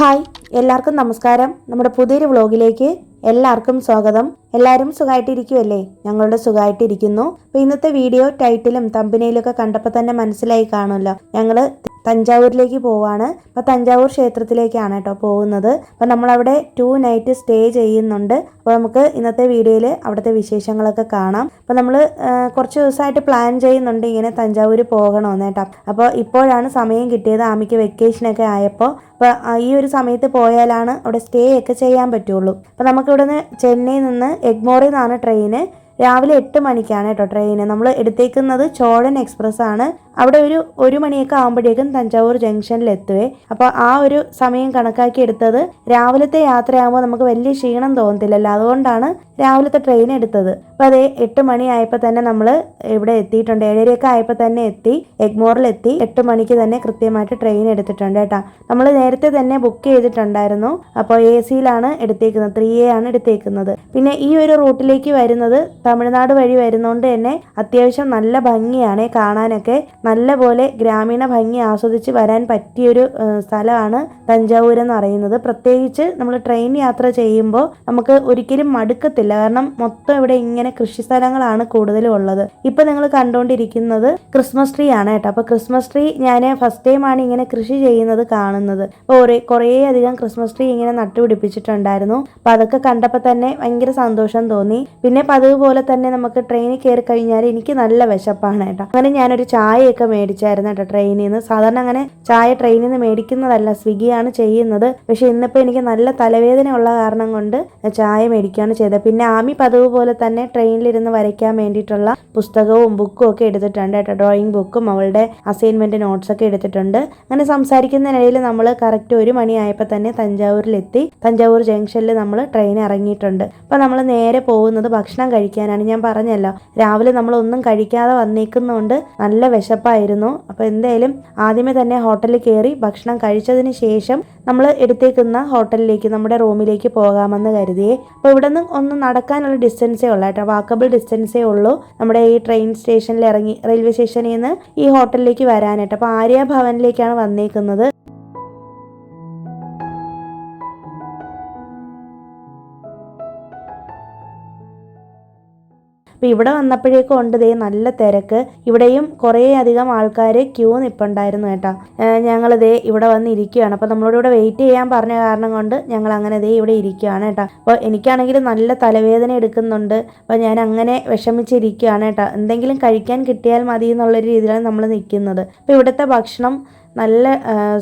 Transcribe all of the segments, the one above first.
Hi, എല്ലാവർക്കും നമസ്കാരം. നമ്മുടെ പുതിയൊരു വ്ളോഗിലേക്ക് എല്ലാവർക്കും സ്വാഗതം. എല്ലാവരും സുഖമായിട്ടിരിക്കുമല്ലേ? ഞങ്ങളുടെ സുഖമായിട്ടിരിക്കുന്നു. അപ്പോൾ ഇന്നത്തെ വീഡിയോ ടൈറ്റിലും തമ്പനയിലൊക്കെ കണ്ടപ്പോൾ തന്നെ മനസ്സിലായി കാണുമല്ലോ, ഞങ്ങൾ തഞ്ചാവൂരിലേക്ക് പോവാണ്. അപ്പോൾ തഞ്ചാവൂർ ക്ഷേത്രത്തിലേക്കാണ് കേട്ടോ പോകുന്നത്. അപ്പോൾ നമ്മളവിടെ 2 നൈറ്റ് സ്റ്റേ ചെയ്യുന്നുണ്ട്. അപ്പോൾ നമുക്ക് ഇന്നത്തെ വീഡിയോയിൽ അവിടുത്തെ വിശേഷങ്ങളൊക്കെ കാണാം. അപ്പോൾ നമ്മൾ കുറച്ച് ദിവസമായിട്ട് പ്ലാൻ ചെയ്യുന്നുണ്ട് ഇങ്ങനെ തഞ്ചാവൂർ പോകണമെന്ന് കേട്ടോ. അപ്പോൾ ഇപ്പോഴാണ് സമയം കിട്ടിയത്. ആമിക്ക് വെക്കേഷനൊക്കെ ആയപ്പോൾ അപ്പോൾ ഈ ഒരു സമയത്ത് പോയാലാണ് അവിടെ സ്റ്റേ ഒക്കെ ചെയ്യാൻ പറ്റുള്ളൂ. അപ്പോൾ നമുക്കിവിടുന്ന് ചെന്നൈയിൽ നിന്ന് എഗ്മോറിൽ നിന്നാണ് ട്രെയിന്. രാവിലെ 8 മണിക്കാണ് കേട്ടോ ട്രെയിന്. നമ്മൾ എടുത്തേക്കുന്നത് ചോഴൻ എക്സ്പ്രസ് ആണ്. അവിടെ ഒരു 1 മണിയൊക്കെ ആകുമ്പോഴേക്കും തഞ്ചാവൂർ ജംഗ്ഷനിൽ എത്തുവേ. അപ്പോൾ ആ ഒരു സമയം കണക്കാക്കി എടുത്തത്. രാവിലത്തെ യാത്രയാകുമ്പോൾ നമുക്ക് വലിയ ക്ഷീണം തോന്നത്തില്ലല്ലോ, അതുകൊണ്ടാണ് രാവിലത്തെ ട്രെയിൻ എടുത്തത്. അപ്പോൾ അതേ 8 മണി ആയപ്പോൾ തന്നെ നമ്മൾ ഇവിടെ എത്തിയിട്ടുണ്ട്. 7:30 ആയപ്പോൾ തന്നെ എത്തി, എഗ്മോറിലെത്തി. 8 മണിക്ക് തന്നെ കൃത്യമായിട്ട് ട്രെയിൻ എടുത്തിട്ടുണ്ട് കേട്ടോ. നമ്മൾ നേരത്തെ തന്നെ ബുക്ക് ചെയ്തിട്ടുണ്ടായിരുന്നു. അപ്പോൾ AC-യിലാണ് എടുത്തേക്കുന്നത്, 3A ആണ് എടുത്തേക്കുന്നത്. പിന്നെ ഈ ഒരു റൂട്ടിലേക്ക് വരുന്നത് തമിഴ്നാട് വഴി വരുന്നതുകൊണ്ട് തന്നെ അത്യാവശ്യം നല്ല ഭംഗിയാണ് കാണാനൊക്കെ. നല്ലപോലെ ഗ്രാമീണ ഭംഗി ആസ്വദിച്ച് വരാൻ പറ്റിയൊരു സ്ഥലമാണ് തഞ്ചാവൂർ എന്ന് പറയുന്നത്. പ്രത്യേകിച്ച് നമ്മൾ ട്രെയിൻ യാത്ര ചെയ്യുമ്പോൾ നമുക്ക് ഒരിക്കലും മടുക്കത്തില്ല. കാരണം മൊത്തം ഇവിടെ ഇങ്ങനെ കൃഷി സ്ഥലങ്ങളാണ് കൂടുതലും ഉള്ളത്. ഇപ്പം നിങ്ങൾ കണ്ടുകൊണ്ടിരിക്കുന്നത് ക്രിസ്മസ് ട്രീ ആണ് കേട്ടോ. അപ്പോൾ ക്രിസ്മസ് ട്രീ ഞാൻ ഫസ്റ്റ് ടൈമാണ് ഇങ്ങനെ കൃഷി ചെയ്യുന്നത് കാണുന്നത്. അപ്പോൾ കുറേ അധികം ക്രിസ്മസ് ട്രീ ഇങ്ങനെ നട്ടുപിടിപ്പിച്ചിട്ടുണ്ടായിരുന്നു. അപ്പോൾ അതൊക്കെ കണ്ടപ്പോൾ തന്നെ ഭയങ്കര സന്തോഷം തോന്നി. പിന്നെ പതിവ് പോലെ തന്നെ നമുക്ക് ട്രെയിനിൽ കയറി കഴിഞ്ഞാൽ എനിക്ക് നല്ല വിശപ്പാണ് കേട്ടോ. അങ്ങനെ ഞാനൊരു ചായയൊക്കെ മേടിച്ചായിരുന്നു കേട്ടോ ട്രെയിനിൽ നിന്ന്. സാധാരണ അങ്ങനെ ചായ ട്രെയിനിൽ നിന്ന് മേടിക്കുന്നതല്ല, സ്വിഗ്ഗിയാണ് ചെയ്യുന്നത്. പക്ഷെ ഇന്നിപ്പോൾ എനിക്ക് നല്ല തലവേദന ഉള്ള കാരണം കൊണ്ട് ചായ മേടിക്കുകയാണ് ചെയ്തത്. പിന്നെ ആമി പതിവ് പോലെ തന്നെ ട്രെയിനിലിരുന്ന് വരയ്ക്കാൻ വേണ്ടിയിട്ടുള്ള പുസ്തകവും ബുക്കും ഒക്കെ എടുത്തിട്ടുണ്ട് കേട്ടോ. ഡ്രോയിങ് ബുക്കും അവളുടെ അസൈൻമെൻറ്റ് നോട്ട്സൊക്കെ എടുത്തിട്ടുണ്ട്. അങ്ങനെ സംസാരിക്കുന്നതിനിടയിൽ നമ്മൾ കറക്റ്റ് 1 മണിയായപ്പോൾ തന്നെ തഞ്ചാവൂരിലെത്തി. തഞ്ചാവൂർ ജംഗ്ഷനിൽ നമ്മൾ ട്രെയിൻ ഇറങ്ങിയിട്ടുണ്ട്. അപ്പോൾ നമ്മൾ നേരെ പോകുന്നത് ഭക്ഷണം കഴിക്കാനാണ്. ഞാൻ പറഞ്ഞല്ലോ, രാവിലെ നമ്മളൊന്നും കഴിക്കാതെ വന്നേക്കുന്നതുകൊണ്ട് നല്ല വിശപ്പായിരുന്നു. അപ്പോൾ എന്തായാലും ആദ്യമേ തന്നെ ഹോട്ടലിൽ കയറി ഭക്ഷണം കഴിച്ചതിന് ശേഷം നമ്മൾ എടുത്തേക്കുന്ന ഹോട്ടലിലേക്ക്, നമ്മുടെ റൂമിലേക്ക് പോകാമെന്ന് കരുതിയേ. അപ്പോൾ ഇവിടെ നിന്ന് ഒന്ന് നടക്കാനുള്ള ഡിസ്റ്റൻസേ ഉള്ളൂ കേട്ടോ, വാക്കബിൾ ഡിസ്റ്റൻസേ ഉള്ളൂ നമ്മുടെ ഈ ട്രെയിൻ സ്റ്റേഷനിൽ ഇറങ്ങി റെയിൽവേ സ്റ്റേഷനിൽ നിന്ന് ഈ ഹോട്ടലിലേക്ക് വരാനായിട്ട്. അപ്പോൾ ആര്യ ഭവനിലേക്കാണ് വന്നേക്കുന്നത്. അപ്പോൾ ഇവിടെ വന്നപ്പോഴേക്കും ഉണ്ട് നല്ല തിരക്ക്. ഇവിടെയും കുറേ അധികം ആൾക്കാർ ക്യൂ നിൽപ്പുണ്ടായിരുന്നു കേട്ടോ. ഞങ്ങൾ ഇവിടെ വന്നിരിക്കുകയാണ്. അപ്പോൾ നമ്മളോട് ഇവിടെ വെയിറ്റ് ചെയ്യാൻ പറഞ്ഞ കാരണം കൊണ്ട് ഞങ്ങൾ അങ്ങനെ ഇവിടെ ഇരിക്കുകയാണ് കേട്ടോ. അപ്പോൾ എനിക്കാണെങ്കിൽ നല്ല തലവേദന എടുക്കുന്നുണ്ട്. അപ്പോൾ ഞാൻ അങ്ങനെ വിഷമിച്ചിരിക്കുകയാണ് കേട്ടോ. എന്തെങ്കിലും കഴിക്കാൻ കിട്ടിയാൽ മതി എന്നുള്ളൊരു രീതിയിലാണ് നമ്മൾ നിൽക്കുന്നത്. അപ്പോൾ ഇവിടുത്തെ ഭക്ഷണം നല്ല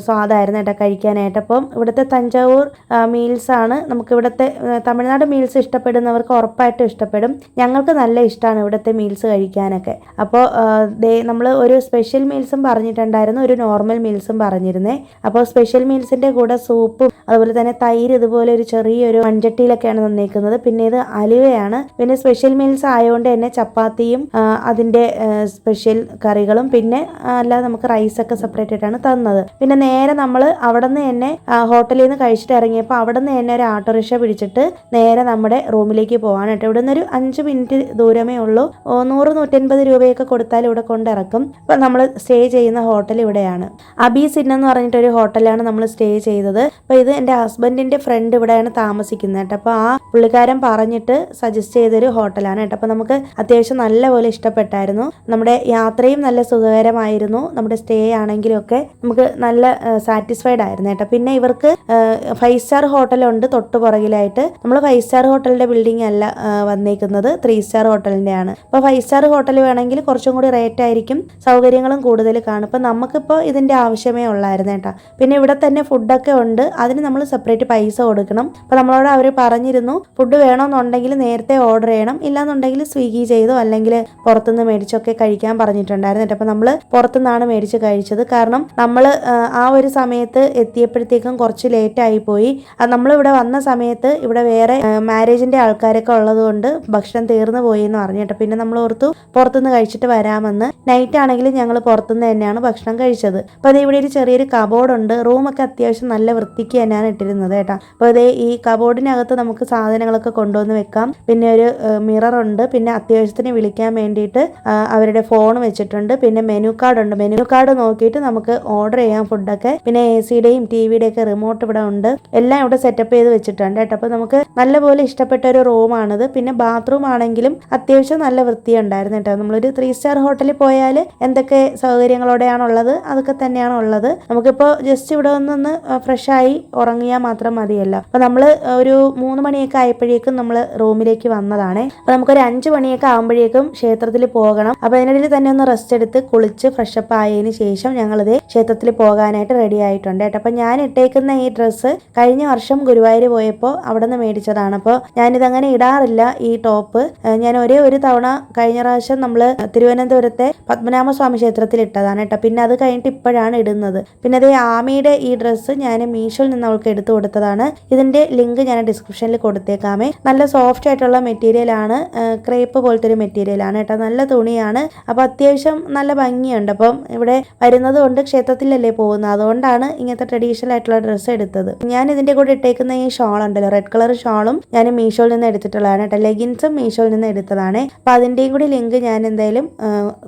സ്വാദായിരുന്നു കേട്ടോ കഴിക്കാനായിട്ട്. അപ്പം ഇവിടുത്തെ തഞ്ചാവൂർ മീൽസാണ് നമുക്ക് ഇവിടുത്തെ തമിഴ്നാട് മീൽസ് ഇഷ്ടപ്പെടുന്നവർക്ക് ഉറപ്പായിട്ടും ഇഷ്ടപ്പെടും. ഞങ്ങൾക്ക് നല്ല ഇഷ്ടമാണ് ഇവിടുത്തെ മീൽസ് കഴിക്കാനൊക്കെ. അപ്പോൾ നമ്മൾ ഒരു സ്പെഷ്യൽ മീൽസും പറഞ്ഞിട്ടുണ്ടായിരുന്നു, ഒരു നോർമൽ മീൽസും പറഞ്ഞിരുന്നേ. അപ്പോൾ സ്പെഷ്യൽ മീൽസിൻ്റെ കൂടെ സൂപ്പും അതുപോലെ തന്നെ തൈര് ഇതുപോലെ ഒരു ചെറിയൊരു മൺചട്ടിയിലൊക്കെയാണ് തന്നേക്കുന്നത്. പിന്നെ ഇത് അലുവയാണ്. പിന്നെ സ്പെഷ്യൽ മീൽസ് ആയതുകൊണ്ട് തന്നെ ചപ്പാത്തിയും അതിൻ്റെ സ്പെഷ്യൽ കറികളും പിന്നെ അല്ലാതെ നമുക്ക് റൈസൊക്കെ സെപ്പറേറ്റ് ആയിട്ടാണ് തന്നത്. പിന്നെ നേരെ നമ്മൾ അവിടെ നിന്ന് തന്നെ ഹോട്ടലിൽ നിന്ന് കഴിച്ചിട്ട് ഇറങ്ങിയപ്പോൾ അവിടെ നിന്ന് തന്നെ ഒരു ഓട്ടോറിക്ഷ പിടിച്ചിട്ട് നേരെ നമ്മുടെ റൂമിലേക്ക് പോകാൻ കേട്ടോ. ഇവിടെ നിന്ന് ഒരു 5 മിനിറ്റ് ദൂരമേ ഉള്ളൂ. 100-150 രൂപയൊക്കെ കൊടുത്താൽ ഇവിടെ കൊണ്ടിറക്കും. അപ്പോൾ നമ്മൾ സ്റ്റേ ചെയ്യുന്ന ഹോട്ടൽ ഇവിടെയാണ്. അബീസ് ഇൻ എന്ന് പറഞ്ഞിട്ടൊരു ഹോട്ടലാണ് നമ്മൾ സ്റ്റേ ചെയ്തത്. അപ്പോൾ ഇത് എൻ്റെ ഹസ്ബൻഡിൻ്റെ ഫ്രണ്ട് ഇവിടെയാണ് താമസിക്കുന്നത് കേട്ടോ. അപ്പോൾ ആ പുള്ളിക്കാരൻ പറഞ്ഞിട്ട് സജസ്റ്റ് ചെയ്തൊരു ഹോട്ടലാണ് കേട്ടോ. അപ്പോൾ നമുക്ക് അത്യാവശ്യം നല്ലപോലെ ഇഷ്ടപ്പെട്ടായിരുന്നു. നമ്മുടെ യാത്രയും നല്ല സുഖകരമായിരുന്നു. നമ്മുടെ സ്റ്റേ ആണെങ്കിലും ഒക്കെ നമുക്ക് നല്ല സാറ്റിസ്ഫൈഡ് ആയിരുന്നു കേട്ടോ. പിന്നെ ഇവർക്ക് 5 സ്റ്റാർ ഹോട്ടലുണ്ട് തൊട്ട് പുറകിലായിട്ട്. നമ്മൾ 5 സ്റ്റാർ ഹോട്ടലിൻ്റെ ബിൽഡിംഗ് അല്ല വന്നേക്കുന്നത്, 3 സ്റ്റാർ ഹോട്ടലിൻ്റെ ആണ്. അപ്പോൾ 5 സ്റ്റാർ ഹോട്ടൽ വേണമെങ്കിൽ കുറച്ചും കൂടി റേറ്റ് ആയിരിക്കും, സൗകര്യങ്ങളും കൂടുതൽ കാണും. അപ്പോൾ നമുക്കിപ്പോൾ ഇതിൻ്റെ ആവശ്യമേ ഉള്ളായിരുന്നു കേട്ടോ. പിന്നെ ഇവിടെ തന്നെ ഫുഡൊക്കെ ഉണ്ട്, അതിന് നമ്മൾ സെപ്പറേറ്റ് പൈസ കൊടുക്കണം. അപ്പോൾ നമ്മളോട് അവർ പറഞ്ഞിരുന്നു ഫുഡ് വേണമെന്നുണ്ടെങ്കിൽ നേരത്തെ ഓർഡർ ചെയ്യണം, ഇല്ലാന്നുണ്ടെങ്കിൽ സ്വിഗ്ഗി ചെയ്തോ അല്ലെങ്കിൽ പുറത്തുനിന്ന് മേടിച്ചൊക്കെ കഴിക്കാൻ പറഞ്ഞിട്ടുണ്ടായിരുന്നു കേട്ടോ. അപ്പോൾ നമ്മൾ പുറത്തുനിന്നാണ് മേടിച്ച് കഴിച്ചത്. കാരണം നമ്മൾ ആ ഒരു സമയത്ത് എത്തിയപ്പോഴത്തേക്കും കുറച്ച് ലേറ്റായി പോയി. നമ്മളിവിടെ വന്ന സമയത്ത് ഇവിടെ വേറെ മാരേജിൻ്റെ ആൾക്കാരൊക്കെ ഉള്ളത് കൊണ്ട് ഭക്ഷണം തീർന്നു പോയി എന്ന് പറഞ്ഞു കേട്ടോ. പിന്നെ നമ്മൾ ഓർത്തു പുറത്തുനിന്ന് കഴിച്ചിട്ട് വരാമെന്ന്. നൈറ്റ് ആണെങ്കിലും ഞങ്ങൾ പുറത്തുനിന്ന് തന്നെയാണ് ഭക്ഷണം കഴിച്ചത്. അപ്പോൾ അത് ഇവിടെ ഒരു ചെറിയൊരു കബോർഡുണ്ട്. റൂമൊക്കെ അത്യാവശ്യം നല്ല വൃത്തിക്ക് തന്നെ തന്നെയാണ് ഇട്ടിരുന്നത് കേട്ടോ. അപ്പോൾ ഇതേ ഈ കബോർഡിനകത്ത് നമുക്ക് സാധനങ്ങളൊക്കെ കൊണ്ടുവന്ന് വെക്കാം. പിന്നെ ഒരു മിറർ ഉണ്ട്, പിന്നെ അത്യാവശ്യത്തിന് വിളിക്കാൻ വേണ്ടിയിട്ട് അവരുടെ ഫോൺ വെച്ചിട്ടുണ്ട്, പിന്നെ മെനു കാർഡ് ഉണ്ട്. മെനു കാർഡ് നോക്കിയിട്ട് നമുക്ക് ഓർഡർ ചെയ്യാം ഫുഡൊക്കെ. പിന്നെ AC-യുടെയും TV-യുടെ ഒക്കെ റിമോട്ട് ഇവിടെ ഉണ്ട്. എല്ലാം ഇവിടെ സെറ്റപ്പ് ചെയ്ത് വെച്ചിട്ടുണ്ട് കേട്ടോ. അപ്പോൾ നമുക്ക് നല്ലപോലെ ഇഷ്ടപ്പെട്ട ഒരു റൂമാണിത്. പിന്നെ ബാത്റൂം ആണെങ്കിലും അത്യാവശ്യം നല്ല വൃത്തിയുണ്ടായിരുന്നു കേട്ടോ. നമ്മളൊരു 3 സ്റ്റാർ ഹോട്ടലിൽ പോയാൽ എന്തൊക്കെ സൗകര്യങ്ങളോടെയാണുള്ളത് അതൊക്കെ തന്നെയാണ് ഉള്ളത്. നമുക്കിപ്പോൾ ജസ്റ്റ് ഇവിടെ ഒന്ന് ഫ്രഷായി ഉറങ്ങിയാൽ മാത്രം മതിയല്ലോ. അപ്പോൾ നമ്മൾ ഒരു 3 മണിയൊക്കെ ആയപ്പോഴേക്കും നമ്മൾ റൂമിലേക്ക് വന്നതാണ്. അപ്പോൾ നമുക്കൊരു 5 മണിയൊക്കെ ആകുമ്പോഴേക്കും ക്ഷേത്രത്തിൽ പോകണം. അപ്പോൾ അതിനിടയിൽ തന്നെ ഒന്ന് റെസ്റ്റ് എടുത്ത് കുളിച്ച് ഫ്രഷപ്പ് ആയതിന് ശേഷം ഞങ്ങളിത് ക്ഷേത്രത്തിൽ പോകാനായിട്ട് റെഡി ആയിട്ടുണ്ട് കേട്ടോ. അപ്പോൾ ഞാൻ ഇട്ടേക്കുന്ന ഈ ഡ്രസ്സ് കഴിഞ്ഞ വർഷം ഗുരുവായൂർ പോയപ്പോൾ അവിടെ നിന്ന് മേടിച്ചതാണ്. അപ്പോൾ ഞാനിതങ്ങനെ ഇടാറില്ല ഈ ടോപ്പ്. ഞാൻ ഒരേ ഒരു തവണ കഴിഞ്ഞ പ്രാവശ്യം നമ്മൾ തിരുവനന്തപുരത്തെ പത്മനാഭസ്വാമി ക്ഷേത്രത്തിൽ ഇട്ടതാണ് കേട്ടോ. പിന്നെ അത് കഴിഞ്ഞിട്ട് ഇപ്പോഴാണ് ഇടുന്നത്. പിന്നെ അതേ ആമിയുടെ ഈ ഡ്രസ്സ് ഞാൻ മീഷോയിൽ നിന്ന് അവൾക്ക് എടുത്തു കൊടുത്തതാണ്. ഇതിന്റെ ലിങ്ക് ഞാൻ ഡിസ്ക്രിപ്ഷനിൽ കൊടുത്തേക്കാമേ. നല്ല സോഫ്റ്റ് ആയിട്ടുള്ള മെറ്റീരിയൽ ആണ്, ക്രേപ്പ് പോലത്തെ ഒരു മെറ്റീരിയൽ ആണ് കേട്ടോ. നല്ല തുണിയാണ്. അപ്പോൾ അത്യാവശ്യം നല്ല ഭംഗിയുണ്ട്. അപ്പം ഇവിടെ വരുന്നത് കൊണ്ട് ക്ഷേത്രത്തിലല്ലേ പോകുന്നത്, അതുകൊണ്ടാണ് ഇങ്ങനത്തെ ട്രഡീഷണൽ ആയിട്ടുള്ള ഡ്രസ്സ് എടുത്തത്. ഞാൻ ഇതിന്റെ കൂടെ ഇട്ടേക്കുന്ന ഈ ഷാൾ ഉണ്ടല്ലോ, റെഡ് കളർ ഷാളും ഞാൻ മീഷോയിൽ നിന്ന് എടുത്തിട്ടുള്ളതാണ് കേട്ടോ. ലെഗിൻസും മീഷോയിൽ നിന്ന് എടുത്തതാണ്. അപ്പോൾ അതിന്റെയും കൂടി ലിങ്ക് ഞാൻ എന്തായാലും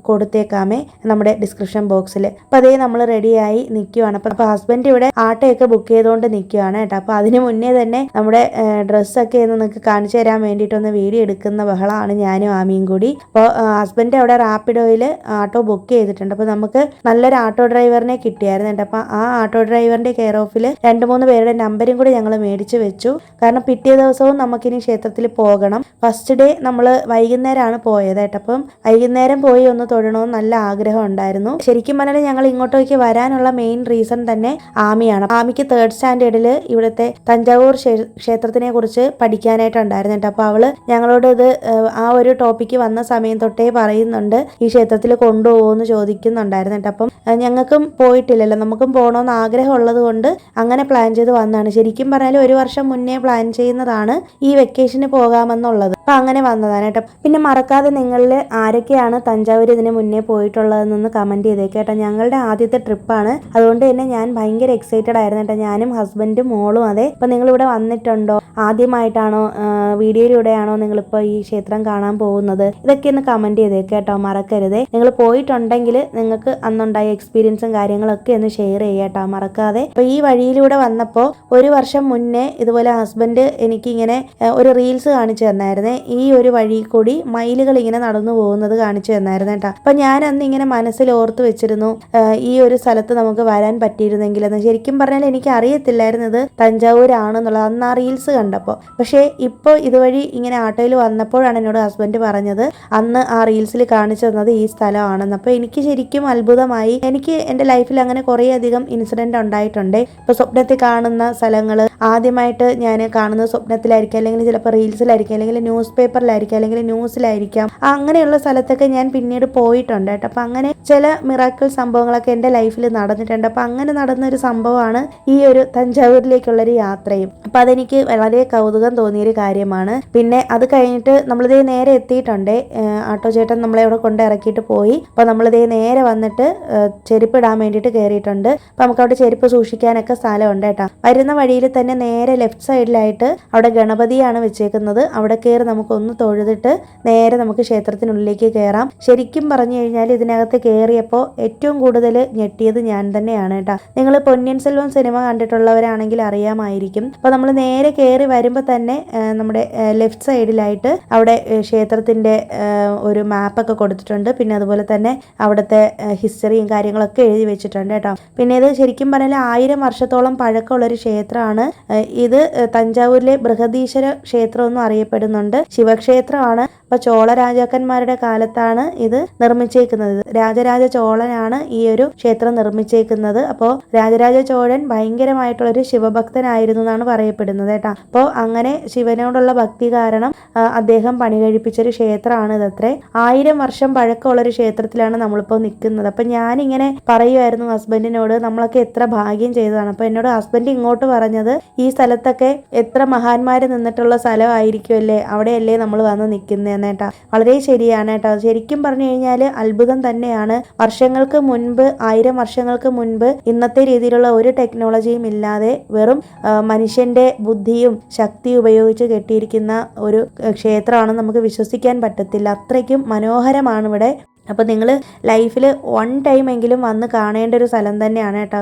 കൊടുത്തേക്കാമേ നമ്മുടെ ഡിസ്ക്രിപ്ഷൻ ബോക്സിൽ. അപ്പോൾ അതേ നമ്മൾ റെഡിയായി നിൽക്കുവാണ്. അപ്പോൾ ഹസ്ബൻഡ് ഇവിടെ ആട്ടയൊക്കെ ബുക്ക് ചെയ്തുകൊണ്ട് നിൽക്കുവാണ് കേട്ടോ. അപ്പോൾ അതിന് മുന്നേ തന്നെ നമ്മുടെ ഡ്രസ്സൊക്കെ ഒന്ന് നിങ്ങൾക്ക് കാണിച്ചു തരാൻ വേണ്ടിയിട്ടൊന്ന് വീഡിയോ എടുക്കുന്ന ബഹളമാണ് ഞാനും ആമിയും കൂടി. അപ്പോൾ ഹസ്ബൻഡ് അവിടെ റാപ്പിഡോയിൽ ആട്ടോ ബുക്ക് ചെയ്തിട്ടുണ്ട്. അപ്പോൾ നമുക്ക് നല്ലൊരു ആട്ടോ ഡ്രൈവറിനെ കിട്ടിയായിരുന്നു കേട്ടോ. അപ്പോൾ ആ ആട്ടോ ഡ്രൈവറിന്റെ കെയർ ഓഫിൽ 2-3 പേരുടെ നമ്പരും കൂടി ഞങ്ങൾ മേടിച്ച് വെച്ചു. കാരണം പിറ്റേ ദിവസവും നമുക്കിനി ക്ഷേത്രത്തിൽ പോകണം. ഫസ്റ്റ് ഡേ നമ്മൾ വൈകുന്നേരമാണ് പോയത് കേട്ടോ. അപ്പം വൈകുന്നേരം പോയി ഒന്ന് തൊഴണമെന്ന് നല്ല ആഗ്രഹം ഉണ്ടായിരുന്നു. ശരിക്കും പറഞ്ഞാൽ ഞങ്ങൾ ഇങ്ങോട്ടേക്ക് വരാനുള്ള മെയിൻ റീസൺ തന്നെ ആമിയാണ്. ആമിക്ക് 3rd സ്റ്റാൻഡേർഡിൽ ഇവിടുത്തെ തഞ്ചാവൂർ ക്ഷേത്രത്തിനെ കുറിച്ച് പഠിക്കാനായിട്ടുണ്ടായിരുന്നു കേട്ടോ. അപ്പോൾ അവള് ഞങ്ങളോട് ഇത് ആ ഒരു ടോപ്പിക്ക് വന്ന സമയം തൊട്ടേ പറയുന്നുണ്ട്, ഈ ക്ഷേത്രത്തിൽ കൊണ്ടുപോകുമെന്ന് ചോദിക്കുന്നുണ്ടായിരുന്നു കേട്ടോ. അപ്പം ഞങ്ങൾക്കും പോയിട്ടില്ലല്ലോ, നമുക്കും പോകണമെന്ന് ആഗ്രഹം ഉള്ളത് കൊണ്ട് അങ്ങനെ പ്ലാൻ ചെയ്ത് വന്നതാണ്. ശരിക്കും പറഞ്ഞാൽ 1 വർഷം മുന്നേ പ്ലാൻ ചെയ്യുന്നതാണ് ഈ വെക്കേഷന് പോകാമെന്നുള്ളത്. അപ്പം അങ്ങനെ വന്നതാണ് കേട്ടോ. പിന്നെ മറക്കാതെ നിങ്ങളിൽ ആരൊക്കെയാണ് തഞ്ചാവൂർ ഇതിന് മുന്നേ പോയിട്ടുള്ളതെന്നൊന്ന് കമൻറ്റ് ചെയ്തേക്കാം കേട്ടോ. ഞങ്ങളുടെ ആദ്യത്തെ ട്രിപ്പാണ്, അതുകൊണ്ട് തന്നെ ഞാൻ ഭയങ്കര എക്സൈറ്റഡ് ആയിരുന്നു കേട്ടോ. ഞാനും ഹസ്ബൻഡും മോളും അതെ. അപ്പം നിങ്ങളിവിടെ വന്നിട്ടുണ്ടോ, ആദ്യമായിട്ടാണോ വീഡിയോയിലൂടെയാണോ നിങ്ങളിപ്പോൾ ഈ ക്ഷേത്രം കാണാൻ പോകുന്നത്, ഇതൊക്കെ ഒന്ന് കമൻറ്റ് ചെയ്തേക്കാം കേട്ടോ. മറക്കരുതേ. നിങ്ങൾ പോയിട്ടുണ്ടെങ്കിൽ നിങ്ങൾക്ക് അന്നുണ്ടായ എക്സ്പീരിയൻസും കാര്യങ്ങളൊക്കെ ഒന്ന് ഷെയർ ചെയ്യാം കേട്ടോ, മറക്കാതെ. അപ്പോൾ ഈ വഴിയിലൂടെ വന്നപ്പോൾ 1 വർഷം മുന്നേ ഇതുപോലെ ഹസ്ബൻഡ് എനിക്കിങ്ങനെ ഒരു റീൽസ് കാണിച്ചു തന്നായിരുന്നേ. ഈ ഒരു വഴി കൂടി മയിലുകൾ ഇങ്ങനെ നടന്നു പോകുന്നത് കാണിച്ചു തന്നായിരുന്നു കേട്ടോ. അപ്പം ഞാൻ അന്ന് ഇങ്ങനെ മനസ്സിൽ ഓർത്ത് വെച്ചിരുന്നു, ഈ ഒരു സ്ഥലത്ത് നമുക്ക് വരാൻ പറ്റിയിരുന്നെങ്കിലെന്ന്. ശരിക്കും പറഞ്ഞാൽ എനിക്ക് അറിയത്തില്ലായിരുന്നു ഇത് തഞ്ചാവൂരാണെന്നുള്ളത് അന്ന് ആ റീൽസ് കണ്ടപ്പോൾ. പക്ഷേ ഇപ്പോൾ ഇതുവഴി ഇങ്ങനെ ആട്ടോയിൽ വന്നപ്പോഴാണ് എന്നോട് ഹസ്ബൻഡ് പറഞ്ഞത് അന്ന് ആ റീൽസിൽ കാണിച്ചു തന്നത് ഈ സ്ഥലമാണെന്ന്. അപ്പോൾ എനിക്ക് ശരിക്കും അത്ഭുതമായി. എനിക്ക് എൻ്റെ ലൈഫിൽ അങ്ങനെ കുറേയധികം ഇൻസിഡൻറ്റ് ഉണ്ടായിട്ടുണ്ട്. ഇപ്പോൾ സ്വപ്നത്തിൽ കാണുന്ന സ്ഥലങ്ങൾ ആദ്യമായിട്ട് ഞാൻ കാണുന്നത് സ്വപ്നത്തിലായിരിക്കും, അല്ലെങ്കിൽ ചിലപ്പോൾ റീൽസിലായിരിക്കും, അല്ലെങ്കിൽ ന്യൂസ് പേപ്പറിലായിരിക്കും, അല്ലെങ്കിൽ ന്യൂസിലായിരിക്കാം. അങ്ങനെയുള്ള സ്ഥലത്തൊക്കെ ഞാൻ പിന്നീട് പോയിട്ടുണ്ട് കേട്ടോ. അപ്പം അങ്ങനെ ചില മിറാക്കിൾ സംഭവങ്ങളൊക്കെ എൻ്റെ ലൈഫിൽ നടന്നിട്ടുണ്ട്. അപ്പം അങ്ങനെ നടന്നൊരു സംഭവമാണ് ഈ ഒരു തഞ്ചാവൂരിലേക്കുള്ളൊരു യാത്രയും. അപ്പം അതെനിക്ക് വളരെ കൗതുകം തോന്നിയൊരു കാര്യമാണ്. പിന്നെ അത് കഴിഞ്ഞിട്ട് നമ്മളിതേ നേരെ എത്തിയിട്ടുണ്ട്. ആട്ടോ ചേട്ടൻ നമ്മളെ അവിടെ കൊണ്ട് ഇറക്കിയിട്ട് പോയി. അപ്പോൾ നമ്മളിതേ നേരെ വന്നിട്ട് ചെരുപ്പ് ഇടാൻ വേണ്ടിയിട്ട് കയറിയിട്ടുണ്ട്. അപ്പം നമുക്ക് അവിടെ ചെരുപ്പ് സൂക്ഷിക്കാനൊക്കെ സ്ഥലമുണ്ട് കേട്ടോ. വരുന്ന വഴിയിൽ തന്നെ നേരെ ലെഫ്റ്റ് സൈഡിലായിട്ട് അവിടെ ഗണപതിയാണ് വെച്ചേക്കുന്നത്. അവിടെ കയറി നമുക്കൊന്ന് തൊഴുതിട്ട് നേരെ നമുക്ക് ക്ഷേത്രത്തിനുള്ളിലേക്ക് കയറാം. ശരിക്കും പറഞ്ഞു കഴിഞ്ഞാൽ ഇതിനകത്ത് കയറിയപ്പോൾ ഏറ്റവും കൂടുതൽ ഞെട്ടിയത് ഞാൻ തന്നെയാണ് കേട്ടോ. നിങ്ങൾ പൊന്നിയിൻ സെൽവൻ സിനിമ കണ്ടിട്ടുള്ളവരാണെങ്കിൽ അറിയാമായിരിക്കും. അപ്പോൾ നമ്മൾ നേരെ കയറി വരുമ്പോൾ തന്നെ നമ്മുടെ ലെഫ്റ്റ് സൈഡിലായിട്ട് അവിടെ ക്ഷേത്രത്തിൻ്റെ ഒരു മാപ്പൊക്കെ കൊടുത്തിട്ടുണ്ട്. പിന്നെ അതുപോലെ തന്നെ അവിടുത്തെ ഹിസ്റ്ററിയും കാര്യങ്ങളൊക്കെ എഴുതി വെച്ചിട്ടുണ്ട് കേട്ടോ. പിന്നെ ഇത് ശരിക്കും പറഞ്ഞാൽ 1000 വർഷത്തോളം പഴക്കമുള്ളൊരു ക്ഷേത്രമാണ്. ഇത് തഞ്ചാവൂരിലെ ബൃഹദീശ്വര ക്ഷേത്രം എന്നും അറിയപ്പെടുന്നുണ്ട്. ശിവക്ഷേത്രമാണ്. അപ്പോൾ ചോള രാജാക്കന്മാരുടെ കാലത്താണ് ഇത് നിർമ്മിച്ചേക്കുന്നത്. രാജരാജ ചോളനാണ് ഈ ഒരു ക്ഷേത്രം നിർമ്മിച്ചേക്കുന്നത്. അപ്പോൾ രാജരാജ ചോഴൻ ഭയങ്കരമായിട്ടുള്ളൊരു ശിവഭക്തനായിരുന്നു എന്നാണ് പറയപ്പെടുന്നത് കേട്ടോ. അപ്പോൾ അങ്ങനെ ശിവനോടുള്ള ഭക്തി കാരണം അദ്ദേഹം പണി കഴിപ്പിച്ചൊരു ക്ഷേത്രമാണ് ഇതത്രേ. 1000 വർഷം പഴക്കമുള്ളൊരു ക്ഷേത്രത്തിലാണ് നമ്മളിപ്പോൾ നിൽക്കുന്നത്. അപ്പം ഞാനിങ്ങനെ പറയുമായിരുന്നു ഹസ്ബൻഡിനോട്, നമ്മളൊക്കെ എത്ര ഭാഗ്യം ചെയ്തതാണ്. അപ്പോൾ എന്നോട് ഹസ്ബൻഡ് ഇങ്ങോട്ട് പറഞ്ഞത്, ഈ സ്ഥലത്തൊക്കെ എത്ര മഹാന്മാർ നിന്നിട്ടുള്ള സ്ഥലമായിരിക്കും അല്ലേ, അവിടെ അവിടെയല്ലേ നമ്മൾ വന്ന് നിൽക്കുന്നതെന്ന് കേട്ടോ. വളരെ ശരിയാണ് കേട്ടോ. ശരിക്കും പറഞ്ഞു കഴിഞ്ഞാൽ അത്ഭുതം തന്നെയാണ്. വർഷങ്ങൾക്ക് മുൻപ് 1000 വർഷങ്ങൾക്ക് മുൻപ് ഇന്നത്തെ രീതിയിലുള്ള ഒരു ടെക്നോളജിയും ഇല്ലാതെ വെറും മനുഷ്യന്റെ ബുദ്ധിയും ശക്തിയും ഉപയോഗിച്ച് കെട്ടിയിരിക്കുന്ന ഒരു ക്ഷേത്രമാണ്. നമുക്ക് വിശ്വസിക്കാൻ പറ്റത്തില്ല, അത്രയ്ക്കും മനോഹരമാണ് ഇവിടെ. അപ്പോൾ നിങ്ങൾ ലൈഫിൽ 1 ടൈം എങ്കിലും വന്ന് കാണേണ്ട ഒരു സ്ഥലം തന്നെയാണ് കേട്ടോ.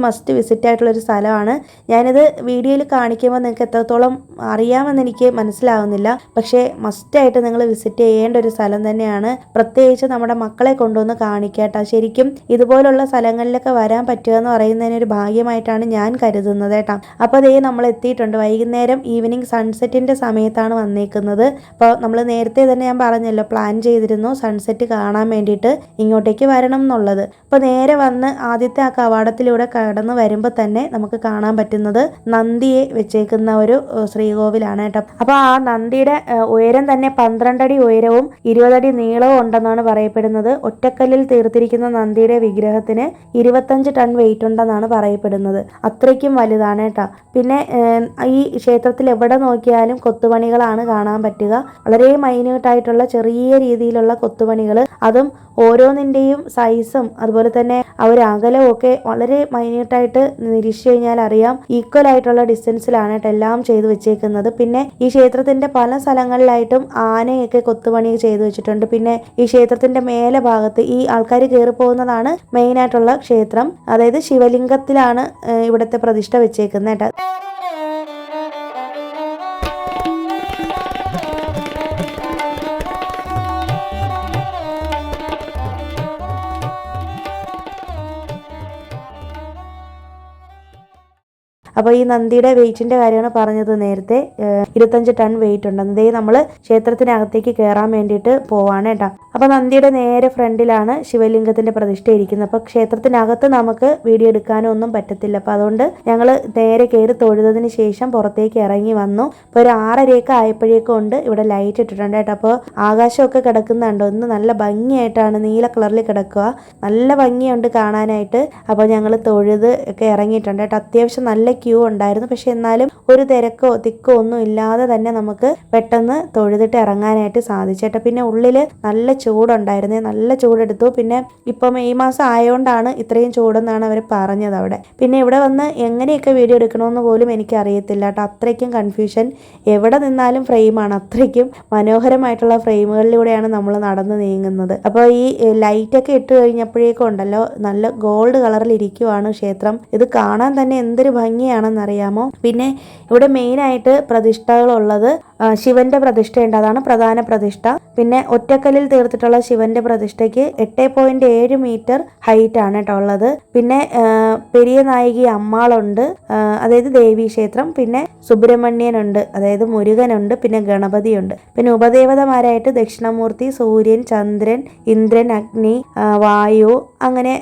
മസ്റ്റ് വിസിറ്റ് ആയിട്ടുള്ളൊരു സ്ഥലമാണ്. ഞാനിത് വീഡിയോയിൽ കാണിക്കുമ്പോൾ നിങ്ങൾക്ക് എത്രത്തോളം അറിയാമെന്ന് എനിക്ക് മനസ്സിലാവുന്നില്ല, പക്ഷേ മസ്റ്റായിട്ട് നിങ്ങൾ വിസിറ്റ് ചെയ്യേണ്ട ഒരു സ്ഥലം തന്നെയാണ്. പ്രത്യേകിച്ച് നമ്മുടെ മക്കളെ കൊണ്ടുവന്ന് കാണിക്കുക കേട്ടോ. ശരിക്കും ഇതുപോലുള്ള സ്ഥലങ്ങളിലൊക്കെ വരാൻ പറ്റുക എന്ന് പറയുന്നതിനൊരു ഭാഗ്യമായിട്ടാണ് ഞാൻ കരുതുന്നത് കേട്ടോ. അപ്പോൾ അതേ നമ്മൾ എത്തിയിട്ടുണ്ട്. വൈകുന്നേരം ഈവനിങ് സൺസെറ്റിൻ്റെ സമയത്താണ് വന്നേക്കുന്നത്. അപ്പോൾ നമ്മൾ നേരത്തെ തന്നെ ഞാൻ പറഞ്ഞല്ലോ, പ്ലാൻ ചെയ്തിരുന്നു സൺസെറ്റ് കാണാൻ വേണ്ടിയിട്ട് ഇങ്ങോട്ടേക്ക് വരണം എന്നുള്ളത്. അപ്പോൾ നേരെ വന്ന് ആദ്യത്തെ ആ കവാടത്തിലൂടെ കടന്ന് വരുമ്പോൾ തന്നെ നമുക്ക് കാണാൻ പറ്റുന്നത് നന്ദിയെ വെച്ചേക്കുന്ന ഒരു ശ്രീകോവിലാണ് കേട്ടോ. അപ്പോൾ ആ നന്ദിയുടെ ഉയരം തന്നെ 12 അടി ഉയരവും 20 അടി നീളവും ഉണ്ടെന്നാണ് പറയപ്പെടുന്നത്. ഒറ്റക്കല്ലിൽ തീർത്തിരിക്കുന്ന നന്ദിയുടെ വിഗ്രഹത്തിന് 25 ടൺ വെയിറ്റ് ഉണ്ടെന്നാണ് പറയപ്പെടുന്നത്. അത്രയ്ക്കും വലുതാണ് കേട്ടോ. പിന്നെ ഈ ക്ഷേത്രത്തിൽ എവിടെ നോക്കിയാലും കൊത്തുപണികളാണ് കാണാൻ പറ്റുക. വളരെ മൈന്യൂട്ടായിട്ടുള്ള ചെറിയ രീതിയിലുള്ള കൊത്തുപണികൾ, അതും ഓരോന്നിൻ്റെയും സൈസും അതുപോലെ തന്നെ ആ ഒരു അകലവും ഒക്കെ വളരെ മൈന്യൂട്ടായിട്ട് നിരീക്ഷിച്ചു കഴിഞ്ഞാൽ അറിയാം. ഈക്വൽ ആയിട്ടുള്ള ഡിസ്റ്റൻസിലാണ് കേട്ടോ എല്ലാം ചെയ്തു വെച്ചേക്കുന്നത്. പിന്നെ ഈ ക്ഷേത്രത്തിന്റെ പല സ്ഥലങ്ങളിലായിട്ടും ആനയൊക്കെ കൊത്തുപണി ചെയ്തു വെച്ചിട്ടുണ്ട്. പിന്നെ ഈ ക്ഷേത്രത്തിന്റെ മേലെ ഭാഗത്ത് ഈ ആൾക്കാർ കയറി പോകുന്നതാണ് മെയിൻ ആയിട്ടുള്ള ക്ഷേത്രം. അതായത് ശിവലിംഗത്തിലാണ് ഇവിടുത്തെ പ്രതിഷ്ഠ വെച്ചേക്കുന്നത് കേട്ടോ. അപ്പോൾ ഈ നന്ദിയുടെ വെയിറ്റിൻ്റെ കാര്യമാണ് പറഞ്ഞത് നേരത്തെ. 25 ടൺ വെയിറ്റ് ഉണ്ട്. ഇതേ നമ്മൾ ക്ഷേത്രത്തിനകത്തേക്ക് കയറാൻ വേണ്ടിയിട്ട് പോവാണ് കേട്ടോ. അപ്പോൾ നന്ദിയുടെ നേരെ ഫ്രണ്ടിലാണ് ശിവലിംഗത്തിൻ്റെ പ്രതിഷ്ഠ ഇരിക്കുന്നത്. അപ്പോൾ ക്ഷേത്രത്തിനകത്ത് നമുക്ക് വീഡിയോ എടുക്കാനോ ഒന്നും പറ്റത്തില്ല. അപ്പോൾ അതുകൊണ്ട് ഞങ്ങൾ നേരെ കയറി തൊഴുതതിന് ശേഷം പുറത്തേക്ക് ഇറങ്ങി വന്നു. അപ്പോൾ ഒരു 6:30 ആയപ്പോഴേക്കും ഉണ്ട് ഇവിടെ ലൈറ്റ് ഇട്ടിട്ടുണ്ട് കേട്ടോ. അപ്പോൾ ആകാശമൊക്കെ കിടക്കുന്നുണ്ടോ, ഒന്ന് നല്ല ഭംഗിയായിട്ടാണ്, നീല കളറിൽ കിടക്കുക, നല്ല ഭംഗിയുണ്ട് കാണാനായിട്ട്. അപ്പോൾ ഞങ്ങൾ തൊഴുത് ഒക്കെ ഇറങ്ങിയിട്ടുണ്ട് കേട്ടോ. അത്യാവശ്യം നല്ല ക്യൂ ഉണ്ടായിരുന്നു. പക്ഷെ എന്നാലും ഒരു തിരക്കോ തിക്കോ ഒന്നും ഇല്ലാതെ തന്നെ നമുക്ക് പെട്ടെന്ന് തൊഴുതിട്ട് ഇറങ്ങാനായിട്ട് സാധിച്ചേട്ടാ. പിന്നെ ഉള്ളിൽ നല്ല ചൂടുണ്ടായിരുന്നേ, നല്ല ചൂടെടുത്തു. പിന്നെ ഇപ്പം മെയ് മാസം ആയതുകൊണ്ടാണ് ഇത്രയും ചൂടെന്നാണ് അവർ പറഞ്ഞത് അവിടെ. പിന്നെ ഇവിടെ വന്ന് എങ്ങനെയൊക്കെ വീഡിയോ എടുക്കണമെന്ന് പോലും എനിക്ക് അറിയത്തില്ല കേട്ടോ. അത്രയ്ക്കും കൺഫ്യൂഷൻ. എവിടെ നിന്നാലും ഫ്രെയിമാണ്. അത്രയ്ക്കും മനോഹരമായിട്ടുള്ള ഫ്രെയിമുകളിലൂടെയാണ് നമ്മൾ നടന്ന് നീങ്ങുന്നത്. അപ്പോൾ ഈ ലൈറ്റൊക്കെ ഇട്ട് കഴിഞ്ഞപ്പോഴേക്കും ഉണ്ടല്ലോ നല്ല ഗോൾഡ് കളറിൽ ഇരിക്കുവാണ് ക്ഷേത്രം. ഇത് കാണാൻ തന്നെ എന്തൊരു ഭംഗിയാണെന്നറിയാമോ. പിന്നെ ഇവിടെ മെയിനായിട്ട് പ്രതിഷ്ഠകളുള്ളത് ശിവന്റെ പ്രതിഷ്ഠയുണ്ട്, അതാണ് പ്രധാന പ്രതിഷ്ഠ. പിന്നെ ഒറ്റക്കല്ലിൽ തീർത്തിട്ടുള്ള ശിവന്റെ പ്രതിഷ്ഠയ്ക്ക് 8.7 മീറ്റർ ഹൈറ്റ് ആണ് കേട്ടോ ഉള്ളത്. പിന്നെ പെരിയ നായികി അമ്മാളുണ്ട്, അതായത് ദേവീ ക്ഷേത്രം. പിന്നെ സുബ്രഹ്മണ്യനുണ്ട്, അതായത് മുരുകനുണ്ട്. പിന്നെ ഗണപതിയുണ്ട്. പിന്നെ ഉപദേവതമാരായിട്ട് ദക്ഷിണമൂർത്തി, സൂര്യൻ, ചന്ദ്രൻ, ഇന്ദ്രൻ, അഗ്നി, വായു, അങ്ങനെ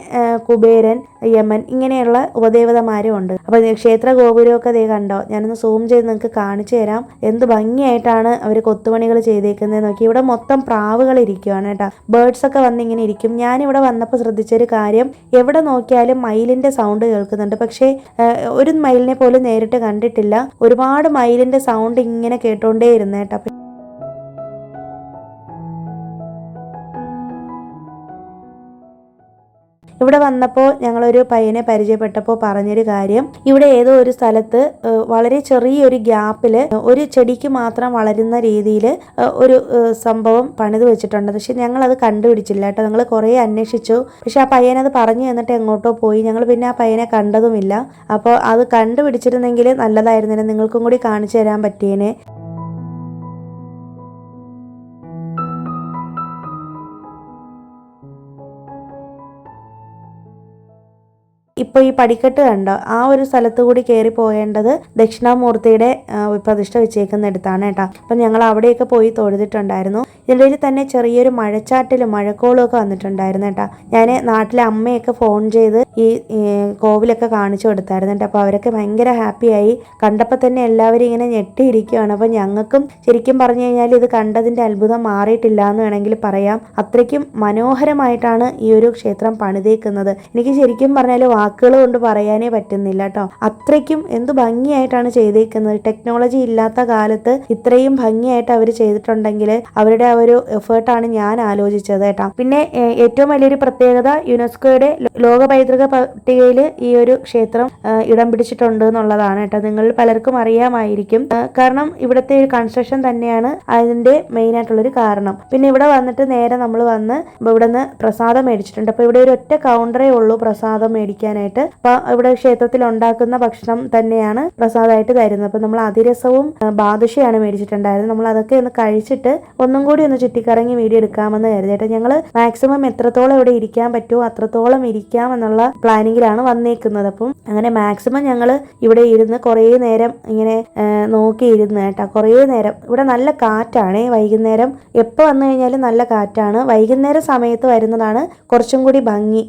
കുബേരൻ, യമൻ, ഇങ്ങനെയുള്ള ഉപദേവതമാരും ഉണ്ട്. അപ്പൊ ക്ഷേത്ര ഗോപുരമൊക്കെ ദേ കണ്ടോ, ഞാനൊന്ന് സൂം ചെയ്ത് നിങ്ങൾക്ക് കാണിച്ചു തരാം. എന്ത് ഭംഗിയായിട്ടാണ് അവർ കൊത്തുപണികൾ ചെയ്തേക്കുന്നത് നോക്കി. ഇവിടെ മൊത്തം പ്രാവുകൾ ഇരിക്കുവാണ് കേട്ടോ. ബേർഡ്സ് ഒക്കെ വന്നിങ്ങനെ ഇരിക്കും. ഞാനിവിടെ വന്നപ്പോൾ ശ്രദ്ധിച്ചൊരു കാര്യം, എവിടെ നോക്കിയാലും മയിലിന്റെ സൗണ്ട് കേൾക്കുന്നുണ്ട്. പക്ഷേ ഒരു മയിലിനെ പോലും നേരിട്ട് കണ്ടിട്ടില്ല. ഒരുപാട് മയിലിന്റെ സൗണ്ട് ഇങ്ങനെ കേട്ടോണ്ടേ ഇരുന്നു കേട്ടോ. ഇവിടെ വന്നപ്പോൾ ഞങ്ങളൊരു പയ്യനെ പരിചയപ്പെട്ടപ്പോൾ പറഞ്ഞൊരു കാര്യം, ഇവിടെ ഏതോ ഒരു സ്ഥലത്ത് വളരെ ചെറിയൊരു ഗ്യാപ്പിൽ ഒരു ചെടിക്ക് മാത്രം വളരുന്ന രീതിയിൽ ഒരു സംഭവം പണിത് വെച്ചിട്ടുണ്ട്. പക്ഷെ ഞങ്ങളത് കണ്ടുപിടിച്ചില്ല കേട്ടോ. ഞങ്ങൾ കുറേ അന്വേഷിച്ചു. പക്ഷെ ആ പയ്യനത് പറഞ്ഞു തന്നിട്ട് എങ്ങോട്ടോ പോയി. ഞങ്ങൾ പിന്നെ ആ പയ്യനെ കണ്ടതുമില്ല. അപ്പോൾ അത് കണ്ടുപിടിച്ചിരുന്നെങ്കിൽ നല്ലതായിരുന്നില്ല, നിങ്ങൾക്കും കൂടി കാണിച്ചു തരാൻ പറ്റിയേനെ. ഇപ്പോൾ ഈ പടിക്കെട്ട് കണ്ടോ, ആ ഒരു സ്ഥലത്ത് കൂടി കയറി പോകേണ്ടത് ദക്ഷിണാമൂർത്തിയുടെ പ്രതിഷ്ഠ വെച്ചേക്കുന്നിടത്താണ് കേട്ടോ. അപ്പം ഞങ്ങൾ അവിടെയൊക്കെ പോയി തൊഴുതിട്ടുണ്ടായിരുന്നു. ഇതിൻ്റെ തന്നെ ചെറിയൊരു മഴച്ചാട്ടിലും മഴക്കോളും ഒക്കെ വന്നിട്ടുണ്ടായിരുന്നു കേട്ടോ. ഞാൻ നാട്ടിലെ അമ്മയൊക്കെ ഫോൺ ചെയ്ത് ഈ കോവിലൊക്കെ കാണിച്ചു കൊടുത്തായിരുന്നു കേട്ടോ. അപ്പോൾ അവരൊക്കെ ഭയങ്കര ഹാപ്പിയായി. കണ്ടപ്പോൾ തന്നെ എല്ലാവരും ഇങ്ങനെ ഞെട്ടിയിരിക്കുകയാണ്. അപ്പോൾ ഞങ്ങൾക്കും ശരിക്കും പറഞ്ഞു കഴിഞ്ഞാൽ ഇത് കണ്ടതിൻ്റെ അത്ഭുതം മാറിയിട്ടില്ല എന്ന് വേണമെങ്കിൽ പറയാം. അത്രയ്ക്കും മനോഹരമായിട്ടാണ് ഈ ഒരു ക്ഷേത്രം പണിതേക്കുന്നത്. എനിക്ക് ശരിക്കും പറഞ്ഞാൽ വാക്കുകൾ കൊണ്ട് പറയാനേ പറ്റുന്നില്ല കേട്ടോ. അത്രയ്ക്കും എന്ത് ഭംഗിയായിട്ടാണ് ചെയ്തേക്കുന്നത്. ടെക്നോളജി ഇല്ലാത്ത കാലത്ത് ഇത്രയും ഭംഗിയായിട്ട് അവർ ചെയ്തിട്ടുണ്ടെങ്കിൽ അവരുടെ ആ ഒരു എഫേർട്ടാണ് ഞാൻ ആലോചിച്ചത് കേട്ടോ. പിന്നെ ഏറ്റവും വലിയൊരു പ്രത്യേകത യുനെസ്കോയുടെ ലോക പൈതൃക പട്ടികയിൽ ഈ ഒരു ക്ഷേത്രം ഇടം പിടിച്ചിട്ടുണ്ട് എന്നുള്ളതാണ് കേട്ടോ. നിങ്ങൾ പലർക്കും അറിയാമായിരിക്കും. കാരണം ഇവിടുത്തെ ഒരു കൺസ്ട്രക്ഷൻ തന്നെയാണ് അതിന്റെ മെയിൻ ആയിട്ടുള്ളൊരു കാരണം. പിന്നെ ഇവിടെ വന്നിട്ട് നേരെ നമ്മൾ വന്ന് ഇവിടുന്ന് പ്രസാദം മേടിച്ചിട്ടുണ്ട്. അപ്പൊ ഇവിടെ ഒരു ഒറ്റ കൗണ്ടറേ ഉള്ളൂ പ്രസാദം മേടിക്കാനായിട്ട്. അപ്പൊ ഇവിടെ ക്ഷേത്രത്തിൽ ഉണ്ടാക്കുന്ന ഭക്ഷണം തന്നെയാണ് പ്രസാദമായിട്ട് തരുന്നത്. അപ്പൊ നമ്മൾ അതിരസവും ബാദുഷയാണ് മേടിച്ചിട്ടുണ്ടായിരുന്നത്. നമ്മൾ അതൊക്കെ ഒന്ന് കഴിച്ചിട്ട് ഒന്നും കൂടി ഒന്ന് ചുറ്റിക്കറങ്ങി വീഡിയോ എടുക്കാമെന്ന് കരുതിയിട്ട് ഞങ്ങൾ മാക്സിമം എത്രത്തോളം ഇവിടെ ഇരിക്കാൻ പറ്റുമോ അത്രത്തോളം ഇരിക്കാം എന്നുള്ള പ്ലാനിങ്ങിലാണ് വന്നേക്കുന്നത്. അപ്പം അങ്ങനെ മാക്സിമം ഞങ്ങൾ ഇവിടെ ഇരുന്ന് കുറേ നേരം ഇങ്ങനെ നോക്കിയിരുന്ന് കേട്ടോ. കുറേ നേരം ഇവിടെ നല്ല കാറ്റാണ്. വൈകുന്നേരം എപ്പോൾ വന്നു കഴിഞ്ഞാലും നല്ല കാറ്റാണ്. വൈകുന്നേരം സമയത്ത് വരുന്നതാണ് കുറച്ചും കൂടി ഭംഗി.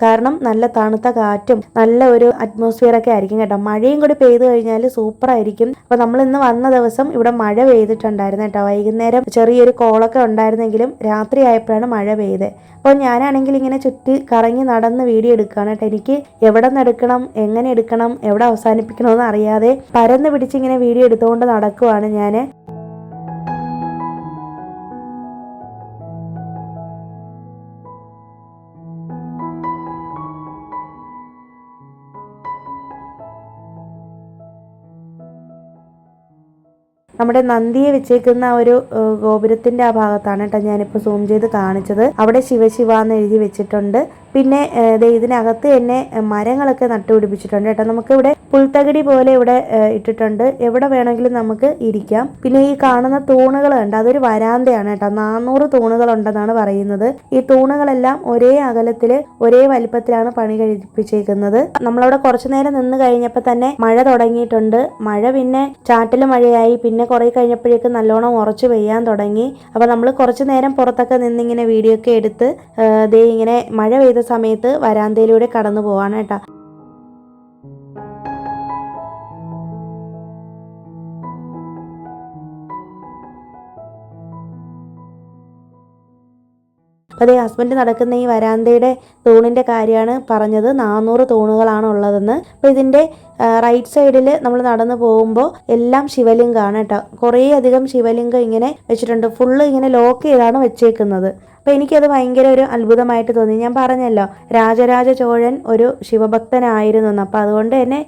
കാരണം നല്ല തണുത്ത കാറ്റും നല്ല ഒരു അറ്റ്മോസ്ഫിയർ ഒക്കെ ആയിരിക്കും കേട്ടോ. മഴയും കൂടി പെയ്തു കഴിഞ്ഞാൽ സൂപ്പർ ആയിരിക്കും. അപ്പൊ നമ്മൾ ഇന്ന് വന്ന ദിവസം ഇവിടെ മഴ പെയ്തിട്ടുണ്ടായിരുന്നു കേട്ടോ. വൈകുന്നേരം ചെറിയൊരു കോളൊക്കെ ഉണ്ടായിരുന്നെങ്കിലും രാത്രി ആയപ്പോഴാണ് മഴ പെയ്തത്. അപ്പോൾ ഞാനാണെങ്കിൽ ഇങ്ങനെ ചുറ്റി കറങ്ങി നടന്ന് വീഡിയോ എടുക്കുകയാണ് കേട്ടോ. എനിക്ക് എവിടെ നിന്ന് എടുക്കണം, എങ്ങനെ എടുക്കണം, എവിടെ അവസാനിപ്പിക്കണമെന്ന് അറിയാതെ പരന്ന് പിടിച്ചിങ്ങനെ വീഡിയോ എടുത്തുകൊണ്ട് നടക്കുവാണ് ഞാൻ. നമ്മുടെ നന്ദിയെ വെച്ചേക്കുന്ന ഒരു ഗോപുരത്തിന്റെ ആ ഭാഗത്താണ് കേട്ടോ ഞാനിപ്പോൾ സൂം ചെയ്ത് കാണിച്ചത്. അവിടെ ശിവശിവ എന്ന് എഴുതി വെച്ചിട്ടുണ്ട്. പിന്നെ ഇതിനകത്ത് തന്നെ മരങ്ങളൊക്കെ നട്ടുപിടിപ്പിച്ചിട്ടുണ്ട് കേട്ടോ. നമുക്കിവിടെ പുൽത്തകിടി പോലെ ഇവിടെ ഇട്ടിട്ടുണ്ട്. എവിടെ വേണമെങ്കിലും നമുക്ക് ഇരിക്കാം. പിന്നെ ഈ കാണുന്ന തൂണുകൾ കണ്ട് അതൊരു വരാന്തയാണ് കേട്ടോ. 400 തൂണുകൾ ഉണ്ടെന്നാണ് പറയുന്നത്. ഈ തൂണുകളെല്ലാം ഒരേ അകലത്തില് ഒരേ വലിപ്പത്തിലാണ് പണി കഴിപ്പിച്ചേക്കുന്നത്. നമ്മളവിടെ കുറച്ചു നേരം നിന്ന് കഴിഞ്ഞപ്പോൾ തന്നെ മഴ തുടങ്ങിയിട്ടുണ്ട്. മഴ പിന്നെ ചാറ്റൽ മഴയായി. പിന്നെ കുറെ കഴിഞ്ഞപ്പോഴേക്കും നല്ലോണം ഉറച്ചു പെയ്യാൻ തുടങ്ങി. അപ്പൊ നമ്മൾ കുറച്ചു നേരം പുറത്തൊക്കെ നിന്നിങ്ങനെ വീഡിയോ ഒക്കെ എടുത്ത് ഇങ്ങനെ മഴ പെയ്ത സമയത്ത് വരാന്തയിലൂടെ കടന്നു പോവാണ് കേട്ടോ. അപ്പോൾ ഹസ്ബൻഡ് നടക്കുന്ന ഈ വരാന്തയുടെ തൂണിൻ്റെ കാര്യമാണ് പറഞ്ഞത്. 400 തൂണുകളാണ് ഉള്ളതെന്ന്. അപ്പോൾ ഇതിൻ്റെ റൈറ്റ് സൈഡിൽ നമ്മൾ നടന്നു പോകുമ്പോൾ എല്ലാം ശിവലിംഗമാണ് കേട്ടോ. കുറേ അധികം ശിവലിംഗം ഇങ്ങനെ വെച്ചിട്ടുണ്ട്. ഫുള്ള് ഇങ്ങനെ ലോക്ക് ചെയ്താണ് വെച്ചേക്കുന്നത്. അപ്പോൾ എനിക്കത് ഭയങ്കര ഒരു അത്ഭുതമായിട്ട് തോന്നി. ഞാൻ പറഞ്ഞല്ലോ രാജരാജ ചോഴൻ ഒരു ശിവഭക്തനായിരുന്നു എന്ന്. അപ്പോൾ അതുകൊണ്ട് തന്നെ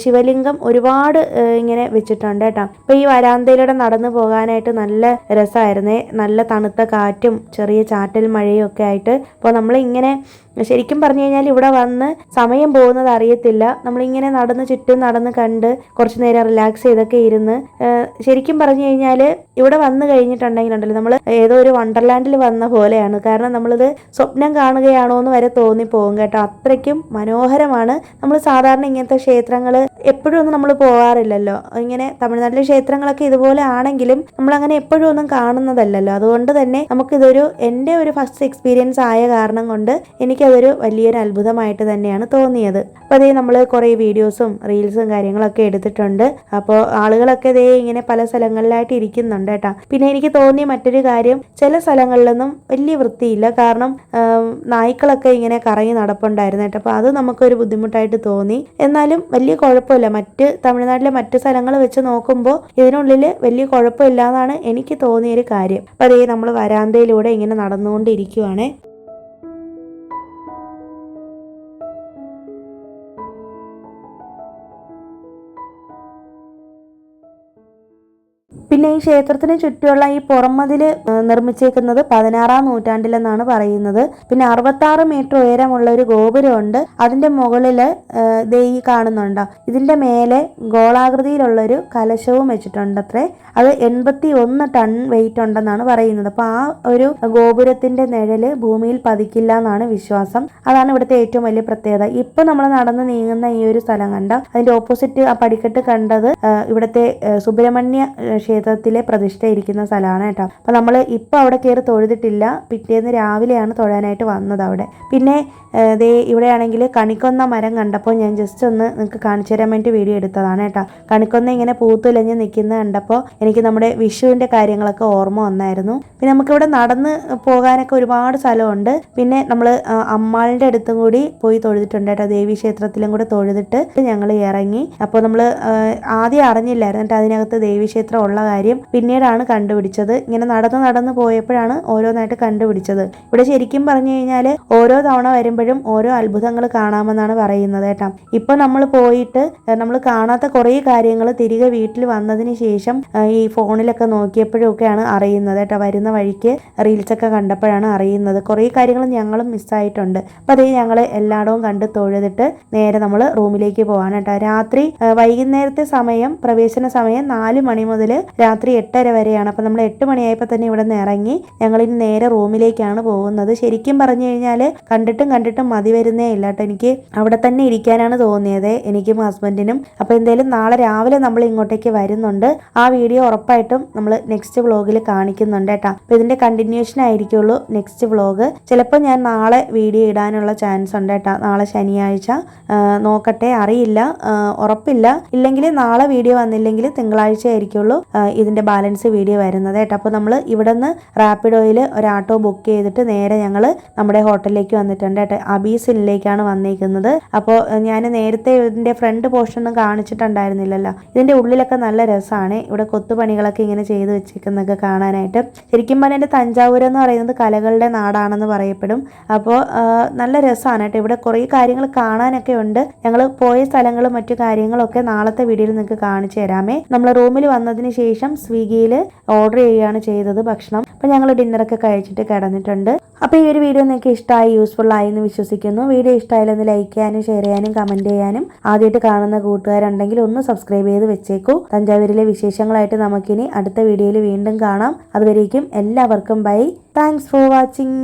ശിവലിംഗം ഒരുപാട് ഇങ്ങനെ വെച്ചിട്ടുണ്ട് കേട്ടോ. അപ്പോൾ ഈ വരാന്തയിലൂടെ നടന്നു പോകാനായിട്ട് നല്ല രസമായിരുന്നേ. നല്ല തണുത്ത കാറ്റും ചെറിയ ചാറ്റൽ മഴയും ഒക്കെ ആയിട്ട്. അപ്പോൾ നമ്മളിങ്ങനെ ശരിക്കും പറഞ്ഞു കഴിഞ്ഞാൽ ഇവിടെ വന്ന് സമയം പോകുന്നത് അറിയത്തില്ല. നമ്മളിങ്ങനെ ചുറ്റും നടന്ന് കണ്ട് കുറച്ചു നേരം റിലാക്സ് ചെയ്തൊക്കെ ഇരുന്ന് ശരിക്കും പറഞ്ഞു കഴിഞ്ഞാൽ ഇവിടെ വന്ന് കഴിഞ്ഞിട്ടുണ്ടെങ്കിലുണ്ടല്ലോ നമ്മൾ ഏതോ ഒരു വണ്ടർലാൻഡിൽ വന്ന പോലെയാണ്. കാരണം നമ്മളിത് സ്വപ്നം കാണുകയാണോ എന്ന് വരെ തോന്നിപ്പോകും കേട്ടോ. അത്രയ്ക്കും മനോഹരമാണ്. നമ്മൾ സാധാരണ ഇങ്ങനത്തെ ക്ഷേത്രങ്ങൾ എപ്പോഴും ഒന്നും നമ്മൾ പോകാറില്ലല്ലോ. ഇങ്ങനെ തമിഴ്നാട്ടിലെ ക്ഷേത്രങ്ങളൊക്കെ ഇതുപോലെ ആണെങ്കിലും നമ്മളങ്ങനെ എപ്പോഴും ഒന്നും കാണുന്നതല്ലല്ലോ. അതുകൊണ്ട് തന്നെ നമുക്കിതൊരു എൻ്റെ ഒരു ഫസ്റ്റ് എക്സ്പീരിയൻസ് ആയ കാരണം കൊണ്ട് എനിക്കതൊരു വലിയൊരു അത്ഭുതമായിട്ട് തന്നെയാണ് തോന്നിയത്. അപ്പോൾ അതേ നമ്മൾ കുറേ വീഡിയോസും റീൽസും കാര്യങ്ങളൊക്കെ എടുത്തിട്ടുണ്ട്. അപ്പോൾ ആളുകളൊക്കെ ഇങ്ങനെ പല സ്ഥലങ്ങളിലായിട്ട് ഇരിക്കുന്നുണ്ട് കേട്ടോ. പിന്നെ എനിക്ക് തോന്നിയ മറ്റൊരു കാര്യം, ചില സ്ഥലങ്ങളിലൊന്നും വലിയ വൃത്തിയില്ല. കാരണം നായ്ക്കളൊക്കെ ഇങ്ങനെ കറങ്ങി നടപ്പുണ്ടായിരുന്നു കേട്ടോ. അപ്പോൾ അത് നമുക്കൊരു ബുദ്ധിമുട്ടായിട്ട് തോന്നി. എന്നാലും വലിയ കുഴപ്പമില്ല. തമിഴ്നാട്ടിലെ മറ്റ് സ്ഥലങ്ങൾ വെച്ച് നോക്കുമ്പോൾ ഇതിനുള്ളിൽ വലിയ കുഴപ്പമില്ല എന്നാണ് എനിക്ക് തോന്നിയൊരു കാര്യം. അപ്പോൾ അതേ നമ്മൾ വരാന്തയിലൂടെ ഇങ്ങനെ നടന്നുകൊണ്ടിരിക്കുവാണ്. പിന്നെ ഈ ക്ഷേത്രത്തിന് ചുറ്റുമുള്ള ഈ പുറംമതിൽ നിർമ്മിച്ചേക്കുന്നത് 16-ാം നൂറ്റാണ്ടിലെന്നാണ് പറയുന്നത്. പിന്നെ 66 മീറ്റർ ഉയരമുള്ള ഒരു ഗോപുരമുണ്ട്. അതിന്റെ മുകളിൽ ഈ കാണുന്നുണ്ടോ, ഇതിന്റെ മേലെ ഗോളാകൃതിയിലുള്ളൊരു കലശവും വെച്ചിട്ടുണ്ട് അത്രേ. അത് 81 ടൺ വെയിറ്റ് ഉണ്ടെന്നാണ് പറയുന്നത്. അപ്പോൾ ആ ഒരു ഗോപുരത്തിന്റെ നിഴല് ഭൂമിയിൽ പതിക്കില്ല എന്നാണ് വിശ്വാസം. അതാണ് ഇവിടുത്തെ ഏറ്റവും വലിയ പ്രത്യേകത. ഇപ്പൊ നമ്മൾ നടന്ന് നീങ്ങുന്ന ഈ ഒരു സ്ഥലം കണ്ട അതിന്റെ ഓപ്പോസിറ്റ് ആ പടിക്കെട്ട് കണ്ടത് ഇവിടുത്തെ സുബ്രഹ്മണ്യ ക്ഷേത്രത്തിൽ ക്ഷേത്രത്തിലെ പ്രതിഷ്ഠ ഇരിക്കുന്ന സ്ഥലമാണ് കേട്ടോ. അപ്പോൾ നമ്മൾ ഇപ്പോൾ അവിടെ കയറി തൊഴുതിട്ടില്ല, പിറ്റേന്ന് രാവിലെയാണ് തൊഴാനായിട്ട് വന്നത് അവിടെ. പിന്നെ ദേ ഇവിടെയാണെങ്കിൽ കണിക്കൊന്ന മരം കണ്ടപ്പോൾ ഞാൻ ജസ്റ്റ് ഒന്ന് നിങ്ങൾക്ക് കാണിച്ചു തരാൻ വേണ്ടി വീഡിയോ എടുത്തതാണ് കേട്ടോ. കണിക്കൊന്ന ഇങ്ങനെ പൂത്തുലഞ്ഞ് നിൽക്കുന്ന കണ്ടപ്പോൾ എനിക്ക് നമ്മുടെ വിഷുവിൻ്റെ കാര്യങ്ങളൊക്കെ ഓർമ്മ വന്നായിരുന്നു. പിന്നെ നമുക്കിവിടെ നടന്ന് പോകാനൊക്കെ ഒരുപാട് സ്ഥലമുണ്ട്. പിന്നെ നമ്മൾ അമ്മാളുടെ അടുത്തും കൂടി പോയി തൊഴുതിട്ടുണ്ട് കേട്ടോ. ദേവീ ക്ഷേത്രത്തിലും കൂടെ തൊഴുതിട്ട് ഞങ്ങൾ ഇറങ്ങി. അപ്പോൾ നമ്മൾ ആദ്യം അറിഞ്ഞില്ലായിരുന്നു എന്നിട്ട് അതിനകത്ത് ദേവീക്ഷേത്രം ഉള്ള കാര്യം പിന്നീടാണ് കണ്ടുപിടിച്ചത്. ഇങ്ങനെ നടന്ന് പോയപ്പോഴാണ് ഓരോന്നായിട്ട് കണ്ടുപിടിച്ചത്. ഇവിടെ ശരിക്കും പറഞ്ഞു കഴിഞ്ഞാൽ ഓരോ തവണ വരുമ്പോഴും ഓരോ അത്ഭുതങ്ങൾ കാണാമെന്നാണ് പറയുന്നത് കേട്ടോ. ഇപ്പൊ നമ്മൾ പോയിട്ട് നമ്മൾ കാണാത്ത കുറേ കാര്യങ്ങൾ തിരികെ വീട്ടിൽ വന്നതിന് ശേഷം ഈ ഫോണിലൊക്കെ നോക്കിയപ്പോഴും ഒക്കെയാണ് അറിയുന്നത് കേട്ടോ. വരുന്ന വഴിക്ക് റീൽസൊക്കെ കണ്ടപ്പോഴാണ് അറിയുന്നത്. കുറേ കാര്യങ്ങൾ ഞങ്ങളും മിസ്സായിട്ടുണ്ട്. അപ്പം അതേ ഞങ്ങൾ എല്ലായിടവും കണ്ട് തൊഴുതിട്ട് നേരെ നമ്മൾ റൂമിലേക്ക് പോവാണ് കേട്ടോ. രാത്രി വൈകുന്നേരത്തെ സമയം പ്രവേശന സമയം 4 മണി മുതൽ രാത്രി 8:30 വരെയാണ്. അപ്പം നമ്മൾ 8 മണിയായപ്പോൾ തന്നെ ഇവിടെ നിന്ന് ഇറങ്ങി ഞങ്ങളിനി നേരെ റൂമിലേക്കാണ് പോകുന്നത്. ശരിക്കും പറഞ്ഞു കഴിഞ്ഞാൽ കണ്ടിട്ടും മതി വരുന്നേ ഇല്ല കേട്ടോ. എനിക്ക് അവിടെ തന്നെ ഇരിക്കാനാണ് തോന്നിയത്, എനിക്കും ഹസ്ബൻഡിനും. അപ്പോൾ എന്തായാലും നാളെ രാവിലെ നമ്മൾ ഇങ്ങോട്ടേക്ക് വരുന്നുണ്ട്. ആ വീഡിയോ ഉറപ്പായിട്ടും നമ്മൾ നെക്സ്റ്റ് വ്ളോഗിൽ കാണിക്കുന്നുണ്ട് കേട്ടോ. അപ്പോൾ ഇതിൻ്റെ കണ്ടിന്യൂഷൻ ആയിരിക്കുള്ളൂ നെക്സ്റ്റ് വ്ളോഗ്. ചിലപ്പോൾ ഞാൻ നാളെ വീഡിയോ ഇടാനുള്ള ചാൻസ് ഉണ്ട് കേട്ടോ. നാളെ ശനിയാഴ്ച നോക്കട്ടെ, അറിയില്ല, ഉറപ്പില്ല. ഇല്ലെങ്കിൽ നാളെ വീഡിയോ വന്നില്ലെങ്കിൽ തിങ്കളാഴ്ച ആയിരിക്കുള്ളൂ ഇതിൻ്റെ ബാലൻസ് വീഡിയോ വരുന്നത് കേട്ടോ. അപ്പോൾ നമ്മൾ ഇവിടെ നിന്ന് റാപ്പിഡോയിൽ ഒരു ആട്ടോ ബുക്ക് ചെയ്തിട്ട് നേരെ ഞങ്ങൾ നമ്മുടെ ഹോട്ടലിലേക്ക് വന്നിട്ടുണ്ട് കേട്ടോ. അബീസിനിലേക്കാണ് വന്നിരിക്കുന്നത്. അപ്പോൾ ഞാൻ നേരത്തെ ഇതിൻ്റെ ഫ്രണ്ട് പോർഷൻ കാണിച്ചിട്ടുണ്ടായിരുന്നില്ലല്ലോ. ഇതിൻ്റെ ഉള്ളിലൊക്കെ നല്ല രസമാണ്. ഇവിടെ കൊത്തുപണികളൊക്കെ ഇങ്ങനെ ചെയ്ത് വെച്ചിരിക്കുന്നതൊക്കെ കാണാനായിട്ട്. ശരിക്കും പറഞ്ഞാൽ തഞ്ചാവൂർ എന്ന് പറയുന്നത് കലകളുടെ നാടാണെന്ന് പറയപ്പെടും. അപ്പോൾ നല്ല രസമാണ് കേട്ടോ. ഇവിടെ കുറേ കാര്യങ്ങൾ കാണാനൊക്കെ ഉണ്ട്. ഞങ്ങൾ പോയ സ്ഥലങ്ങളും മറ്റു കാര്യങ്ങളൊക്കെ നാളത്തെ വീഡിയോയിൽ നിങ്ങൾക്ക് കാണിച്ചു തരാമേ. നമ്മൾ റൂമിൽ വന്നതിന് ശേഷം സ്വിഗ്ഗിയിൽ ഓർഡർ ചെയ്യുകയാണ് ചെയ്തത് ഭക്ഷണം. അപ്പോൾ ഞങ്ങൾ ഡിന്നറൊക്കെ കഴിച്ചിട്ട് കിടന്നിട്ടുണ്ട്. അപ്പോൾ ഈ ഒരു വീഡിയോ നിങ്ങൾക്ക് ഇഷ്ടമായി, യൂസ്ഫുൾ ആയി എന്ന് വിശ്വസിക്കുന്നു. വീഡിയോ ഇഷ്ടമായാലൊന്ന് ലൈക്ക് ചെയ്യാനും ഷെയർ ചെയ്യാനും കമൻറ്റ് ചെയ്യാനും, ആദ്യമായിട്ട് കാണുന്ന കൂട്ടുകാരുണ്ടെങ്കിൽ ഒന്ന് സബ്സ്ക്രൈബ് ചെയ്ത് വെച്ചേക്കൂ. തഞ്ചാവൂരിലെ വിശേഷങ്ങളായിട്ട് നമുക്കിനി അടുത്ത വീഡിയോയിൽ വീണ്ടും കാണാം. അതുവരേക്കും എല്ലാവർക്കും ബൈ. Thanks for watching.